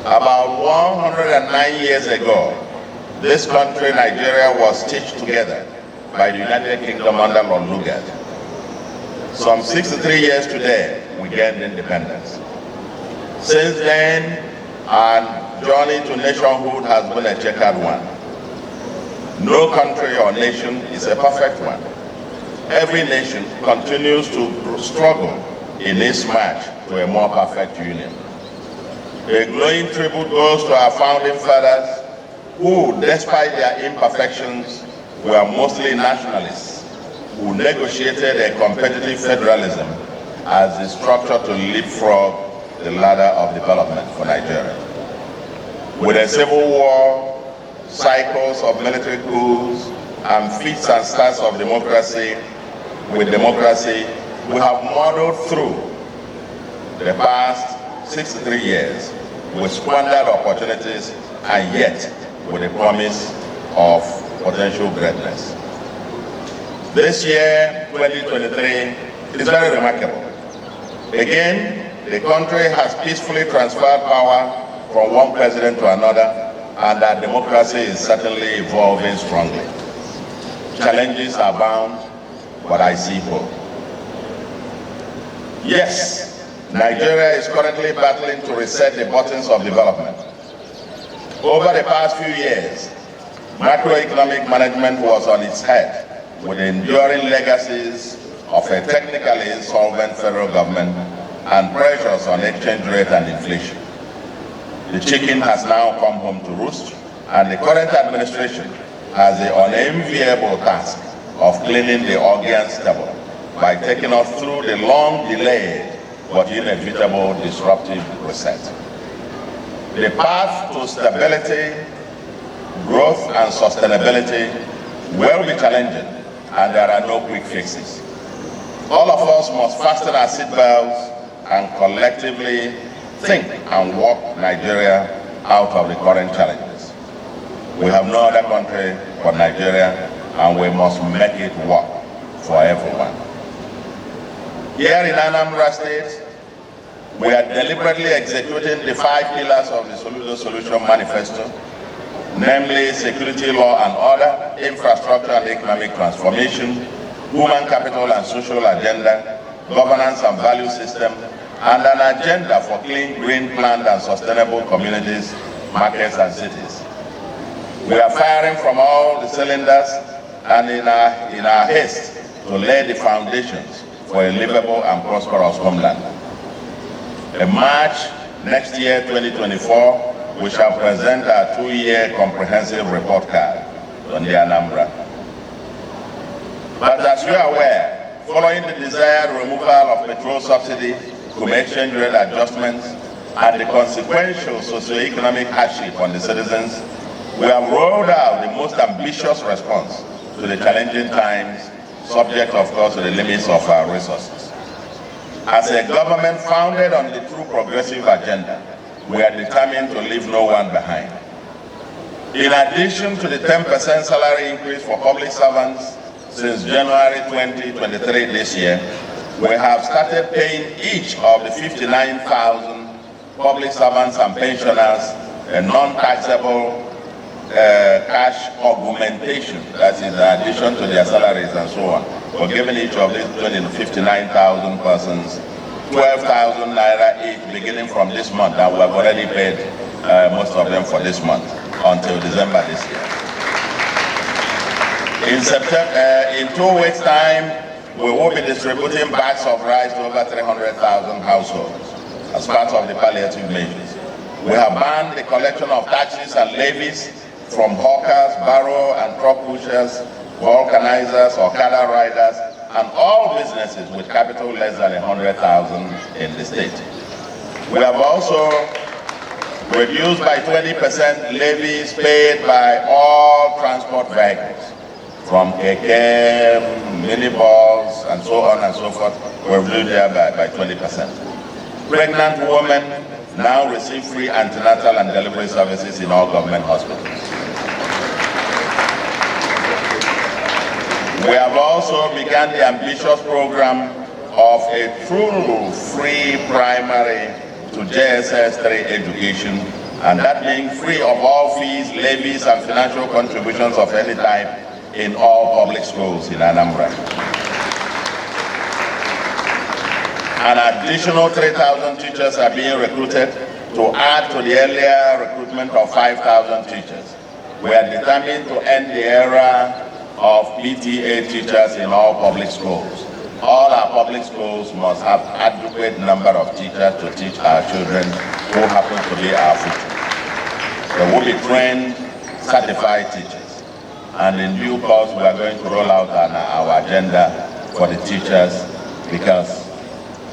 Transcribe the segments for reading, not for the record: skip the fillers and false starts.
About 109 years ago, this country, Nigeria, was stitched together by the United Kingdom under Lord Lugard. Some 63 years today, we gained independence. Since then, our journey to nationhood has been a checkered one. No country or nation is a perfect one. Every nation continues to struggle in its march to a more perfect union. A glowing tribute goes to our founding fathers who, despite their imperfections, were mostly nationalists, who negotiated a competitive federalism as the structure to leapfrog the ladder of development for Nigeria. With a civil war, cycles of military coups, and fits and starts of democracy, we have modeled through the past 63 years with squandered opportunities and yet with a promise of potential greatness. This year, 2023, is very remarkable. Again, the country has peacefully transferred power from one president to another, and our democracy is certainly evolving strongly. Challenges abound, but I see hope. Yes, Nigeria is currently battling to reset the buttons of development. Over the past few years, macroeconomic management was on its head, with enduring legacies of a technically insolvent federal government and pressures on exchange rate and inflation. The chicken has now come home to roost, and the current administration has the unenviable task of cleaning the Augean stubble by taking us through the long-delayed but inevitable disruptive reset. The path to stability, growth, and sustainability will be challenging, and there are no quick fixes. All of us must fasten our seatbelts and collectively think and walk Nigeria out of the current challenges. We have no other country but Nigeria, and we must make it work for everyone. Here in Anambra State, we are deliberately executing the 5 pillars of the Soludo'S Solution Manifesto, namely security, law and order, infrastructure and economic transformation, human capital and social agenda, governance and value system, and an agenda for clean, green, planned and sustainable communities, markets and cities. We are firing from all the cylinders, and in our haste to lay the foundations for a livable and prosperous homeland. In March next year, 2024, we shall present our 2-year comprehensive report card on the Anambra. But as you are aware, following the desired removal of petrol subsidy, exchange rate adjustments, and the consequential socio-economic hardship on the citizens, we have rolled out the most ambitious response to the challenging times, subject, of course, to the limits of our resources. As a government founded on the true progressive agenda, we are determined to leave no one behind. In addition to the 10% salary increase for public servants since January 2023 this year, we have started paying each of the 59,000 public servants and pensioners a non-taxable cash augmentation, that is in addition to their salaries and so on. We're giving each of these 59,000 persons 12,000 naira each beginning from this month, and we have already paid most of them for this month until December this year. In September, in 2 weeks' time, we will be distributing bags of rice to over 300,000 households as part of the palliative measures. We have banned the collection of taxes and levies from hawkers, barrow and truck pushers, vulcanizers, Okada riders, and all businesses with capital less than 100,000 in the state. We have also reduced by 20% levies paid by all transport vehicles, from keke, minibus, and so on and so forth. We've reduced there by 20%. Pregnant women now receive free antenatal and delivery services in all government hospitals. We have also begun the ambitious program of a true free primary to JSS 3 education and that being free of all fees, levies, and financial contributions of any type in all public schools in Anambra. An additional 3,000 teachers are being recruited to add to the earlier recruitment of 5,000 teachers. We are determined to end the era of PTA teachers in all public schools. All our public schools must have adequate number of teachers to teach our children who happen to be our future. There will be trained, certified teachers. And in due course, we are going to roll out our agenda for the teachers, because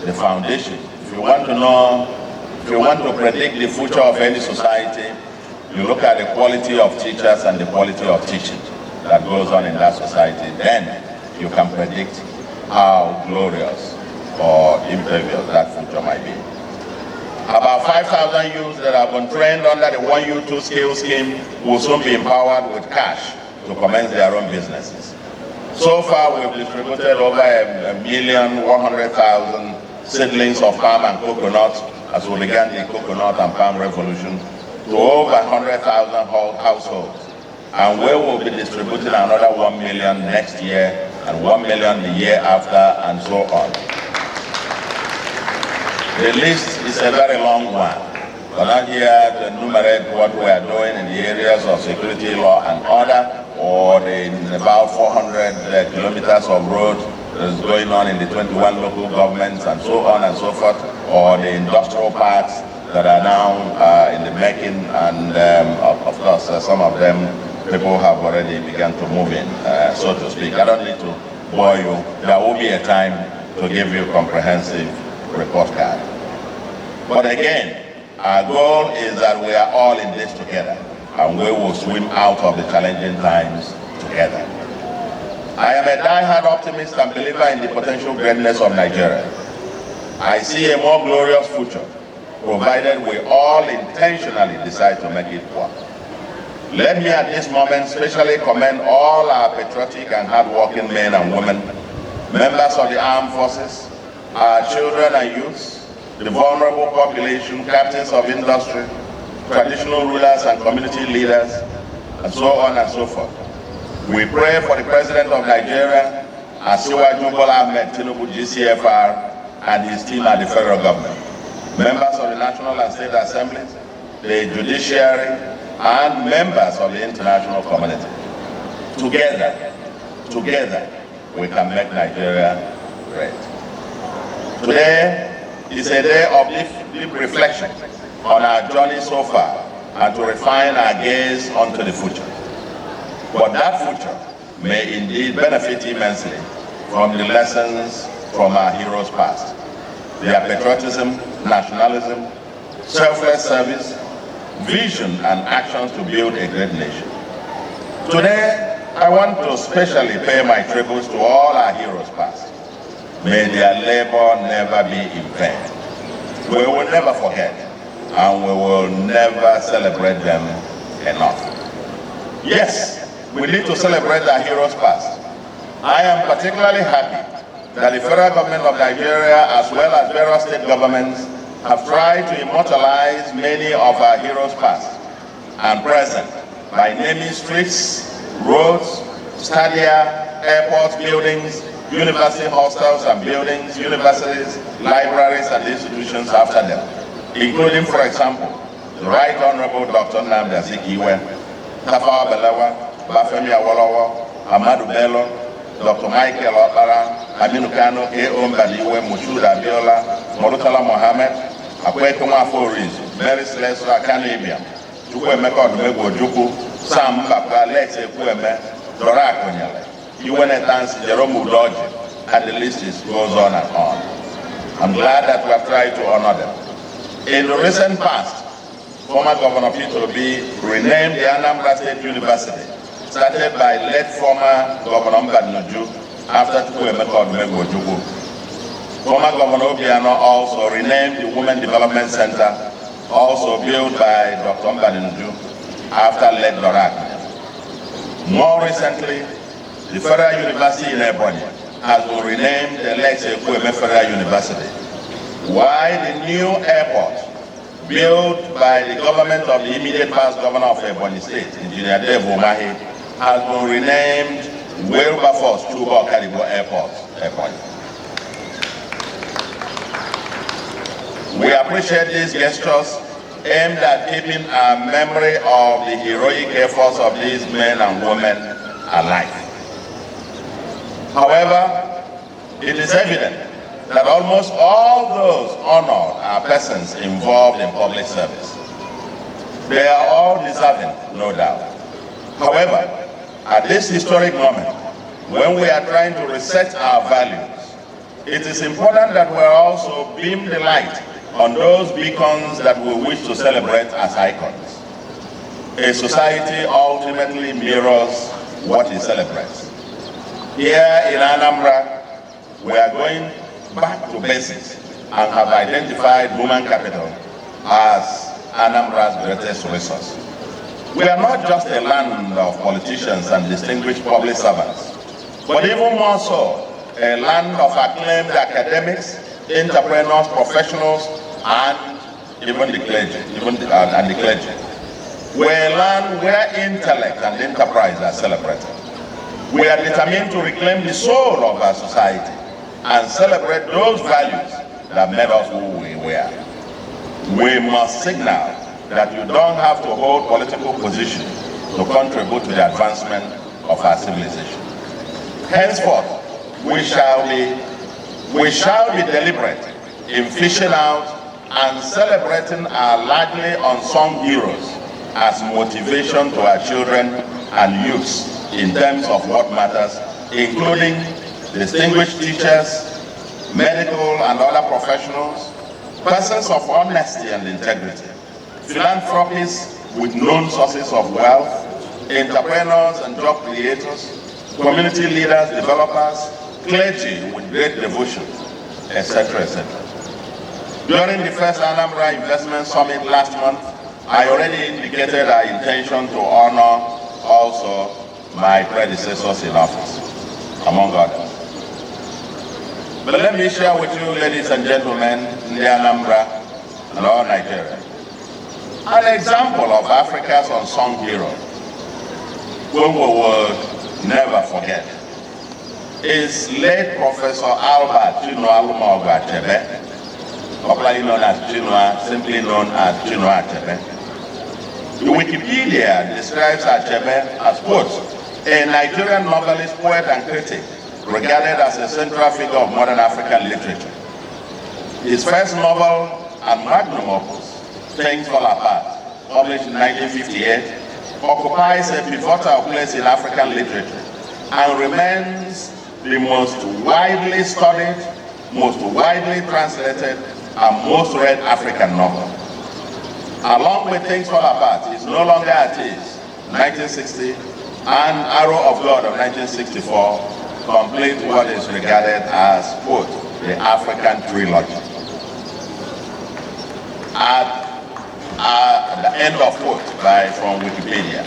the foundation, if you want to know, if you want to predict the future of any society, you look at the quality of teachers and the quality of teaching that goes on in that society, then you can predict how glorious or impervious that future might be. About 5,000 youths that have been trained under the 1U2 skill scheme will soon be empowered with cash to commence their own businesses. So far, we've distributed over 1,100,000 seedlings of palm and coconut as we began the coconut and palm revolution to over 100,000 households. And we will be distributing another 1 million next year and 1 million the year after, and so on. The list is a very long one. We're not here to enumerate what we are doing in the areas of security, law, and order, or in about 400 kilometers of road that is going on in the 21 local governments, and so on and so forth, or the industrial parks that are now in the making, and of course some of them people have already begun to move in, so to speak. I don't need to bore you. There will be a time to give you a comprehensive report card. But again, our goal is that we are all in this together, and we will swim out of the challenging times together. I am a die-hard optimist and believer in the potential greatness of Nigeria. I see a more glorious future, provided we all intentionally decide to make it work. Let me at this moment specially commend all our patriotic and hard-working men and women, members of the armed forces, our children and youths, the vulnerable population, captains of industry, traditional rulers and community leaders, and so on and so forth. We pray for the President of Nigeria, Asiwaju Bola Ahmed Tinubu GCFR, and his team at the federal government, members of the National and State Assemblies, the judiciary, and members of the international community. Together, we can make Nigeria great. Today is a day of deep reflection on our journey so far, and to refine our gaze onto the future. But that future may indeed benefit immensely from the lessons from our heroes past. Their patriotism, nationalism, selfless service, vision and actions to build a great nation. Today, I want to especially pay my tributes to all our heroes past. May their labor never be in vain. We will never forget, and we will never celebrate them enough. Yes, we need to celebrate our heroes past. I am particularly happy that the federal government of Nigeria, as well as various state governments, have tried to immortalize many of our heroes past and present by naming streets, roads, stadia, airports, buildings, university hostels and buildings, universities, libraries and institutions after them, including, for example, the Right Honorable Dr. Anambra, Tafawa Balewa, Bafemi Awolowo, Ahmadu Bello, Dr. Michael Okpara, Aminu Kano, A.O. Mbadiwe, Moshood Abiola, Murtala Mohammed, Akwetu Nwafọ-Orizu, Mary Slessor Akanu-Ibiam, Chukwuemeka Odumegwu Ojukwu, Sam Mbakwe, Alex Ekwueme, Dora Akonyele, Iwenetansi, Jerome Udoji, and the list goes on and on. I'm glad that we have tried to honor them. In the recent past, former Governor Peter Obi renamed the Anambra State University, started by late former Governor Mbadinuju after Chukwuemeka Odumegwu Ojukwu. Former Governor Obiano also renamed the Women Development Center, also built by Dr. Mbadinuju after late Dorak. More recently, the Federal University in Ebonyi has been renamed the Alex Ekwueme Federal University, while the new airport built by the government of the immediate past governor of Ebonyi State, Engineer Dave Umahi, has been renamed Wilberforce Chuba Okadibo Airport, Ebonyi. We appreciate these gestures aimed at keeping a memory of the heroic efforts of these men and women alive. However, it is evident that almost all those honored are persons involved in public service. They are all deserving, no doubt. However, at this historic moment, when we are trying to reset our values, it is important that we also beam the light on those beacons that we wish to celebrate as icons. A society ultimately mirrors what it celebrates. Here in Anambra, we are going back to basics and have identified human capital as Anambra's greatest resource. We are not just a land of politicians and distinguished public servants, but even more so, a land of acclaimed academics, entrepreneurs, professionals, and even the clergy. We're a land where intellect and enterprise are celebrated. We are determined to reclaim the soul of our society and celebrate those values that made us who we were. We must signal that you don't have to hold political position to contribute to the advancement of our civilization. Henceforth, we shall be deliberate in fishing out and celebrating our largely unsung heroes as motivation to our children and youths in terms of what matters, including distinguished teachers, medical and other professionals, persons of honesty and integrity, philanthropists with known sources of wealth, entrepreneurs and job creators, community leaders, developers, clergy with great devotion, etc., etc. During the first Anambra Investment Summit last month, I already indicated our intention to honor also my predecessors in office, among others. But let me share with you, ladies and gentlemen, in the Anambra and all Nigeria, an example of Africa's unsung hero, whom we will never forget, is late Professor ALBA ACHEBE, popularly known as CHINUA, simply known as ACHEBE. Wikipedia describes ACHEBE as, quote, a Nigerian novelist, poet, and critic, regarded as a central figure of modern African literature. His first novel and magnum opus, Things Fall Apart, published in 1958, occupies a pivotal place in African literature and remains the most widely studied, most widely translated, and most read African novel. Along with Things Fall Apart, is No Longer at Ease, 1960, and Arrow of God of 1964, complete what is regarded as, quote, the African trilogy. At the end of quote from Wikipedia.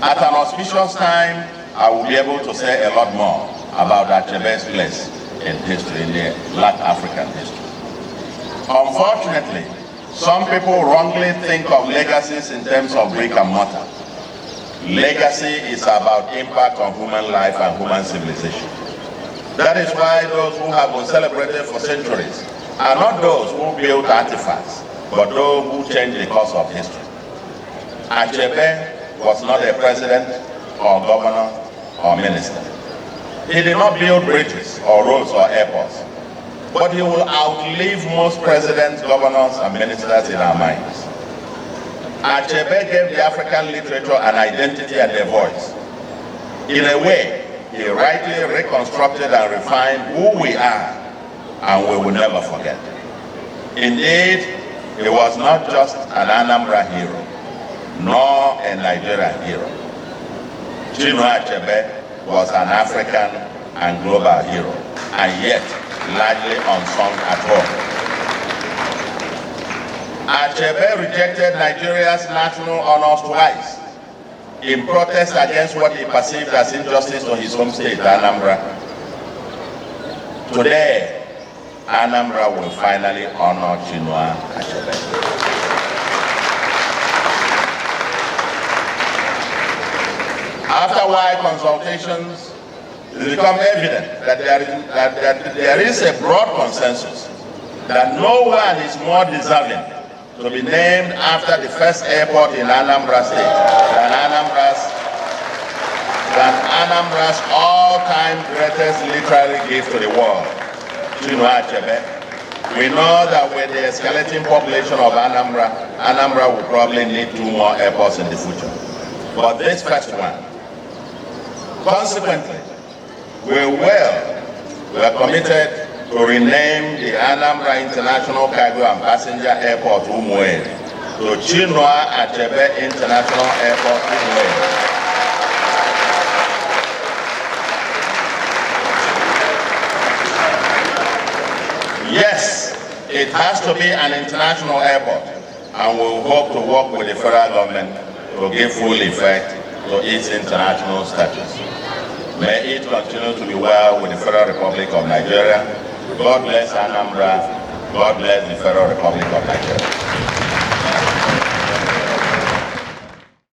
At an auspicious time, I will be able to say a lot more about Achebe's place in history, in the Black African history. Unfortunately, some people wrongly think of legacies in terms of brick and mortar. Legacy is about impact on human life and human civilization. That is why those who have been celebrated for centuries are not those who built artifacts, but those who changed the course of history. Achebe was not a president or governor or minister. He did not build bridges or roads or airports, but he will outlive most presidents, governors, and ministers in our minds. Achebe gave the African literature an identity and a voice. In a way, he rightly reconstructed and refined who we are, and we will never forget. Indeed, he was not just an Anambra hero, nor a Nigerian hero. CHINUA Achebe was an African and global hero, and yet largely unsung at home. Achebe rejected Nigeria's national honors twice in protest against what he perceived as injustice to his home state, Anambra. Today, Anambra will finally honor CHINUA ACHEBE. After wide consultations, it became evident that there is a broad consensus that no one is more deserving to be named after the first airport in Anambra State than Anambra's all-time greatest literary gift to the world, CHINUA ACHEBE. We know that with the escalating population of Anambra will probably need 2 more airports in the future. But this first one, consequently, we are committed to rename the Anambra International Cargo and Passenger Airport UMUERI to CHINUA ACHEBE International Airport UMUERI. Yes, it has to be an international airport, and we hope to work with the federal government to give full effect to its international status. May it continue to be well with the Federal Republic of Nigeria. God bless Anambra. God bless the Federal Republic of Nigeria.